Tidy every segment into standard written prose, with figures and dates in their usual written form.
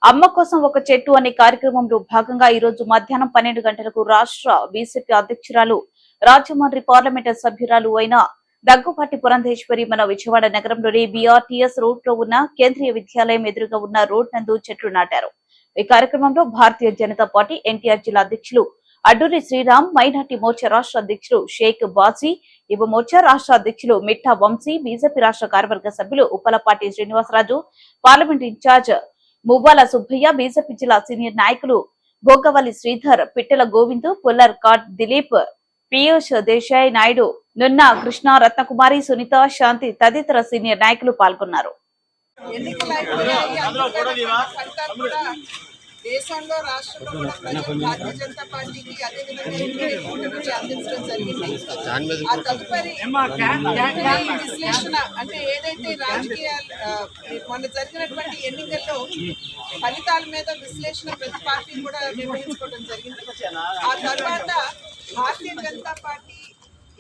అమ్మ కోసం ఒక చెట్టు అనే కార్యక్రమంలో భాగంగా ఈ రోజు మధ్యాహ్నం 12 గంటలకు రాష్ట్ర బీజేపీ అధ్యక్షురాలు రాజమండ్రి పార్లమెంటు సభ్యురాలు అయిన దగ్గుపాటి పురంధేశ్వరి మన విజయవాడ నగరంలోని బీఆర్టీఎస్ రోడ్ లో ఉన్న కేంద్రీయ విద్యాలయం ఎదురుగా ఉన్న రోడ్ నందు చెట్లు నాటారు. ఈ కార్యక్రమంలో భారతీయ జనతా పార్టీ ఎన్టీఆర్ జిల్లా అధ్యక్షులు అడ్డూరి శ్రీరామ్, మైనార్టీ మోర్చా రాష్ట్ర అధ్యక్షులు షేక్ బాజీ, యువ మోర్చా రాష్ట్ర అధ్యక్షులు మిఠా వంశీ, బీజేపీ రాష్ట్ర కార్యవర్గ సభ్యులు Uppalapati Srinivasaraju, parliament in charge Muvvala Subbaiah, BJP జిల్లా సీనియర్ నాయకులు బొగ్గవల్లి శ్రీధర్, పిట్టెల గోవింద్, పుల్లర్ కాట్ దిలీప్, పీయూష్ దేశాయ్ నాయుడు, నున్నా కృష్ణ, రత్నకుమారి, సునీత, శాంతి తదితర సీనియర్ నాయకులు పాల్గొన్నారు. దేశంలో రాష్ట్రంలో కూడా ప్రజలు భారతీయ జనతా పార్టీకి అదేవిధంగా అందించడం జరిగింది. ఆ తదుపరి విశ్లేషణ అంటే ఏదైతే రాజకీయాలు మొన్న జరిగినటువంటి ఎన్నికల్లో ఫలితాల మీద విశ్లేషణ ప్రతి పార్టీ కూడా నిర్వహించుకోవడం జరిగింది. ఆ తర్వాత భారతీయ జనతా పార్టీ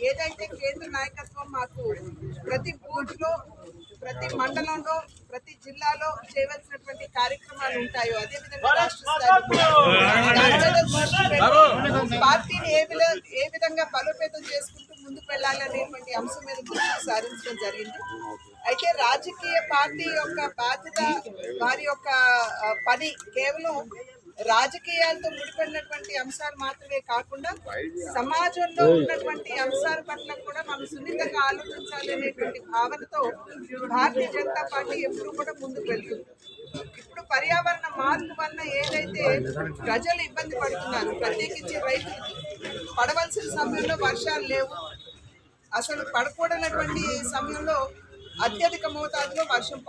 ఏదైతే కేంద్ర నాయకత్వం మాకు ప్రతి బూత్ లో, ప్రతి మండలంలో, ప్రతి జిల్లాలో చేయవలసినటువంటి కార్యక్రమాలు ఉంటాయో అదేవిధంగా రాష్ట్ర స్థాయి పార్టీని ఏ విధంగా బలోపేతం చేసుకుంటూ ముందుకు వెళ్ళాలనేటువంటి అంశం మీద దృష్టి సారించడం జరిగింది. అయితే రాజకీయ పార్టీ యొక్క బాధ్యత, వారి యొక్క పని కేవలం రాజకీయాలతో ముడిపడినటువంటి అంశాలు మాత్రమే కాకుండా సమాజంలో ఉన్నటువంటి అంశాల పట్ల కూడా మనం సున్నితంగా ఆలోచించాలనేటువంటి భావనతో భారతీయ జనతా పార్టీ ఎప్పుడూ కూడా ముందుకు వెళ్తుంది. ఇప్పుడు పర్యావరణ మార్పు వల్ల ఏదైతే ప్రజలు ఇబ్బంది పడుతున్నారు, ప్రత్యేకించి రైతులకి పడవలసిన సమయంలో వర్షాలు లేవు, అసలు పడకూడనటువంటి సమయంలో అత్యధిక మోతాదులో వర్షం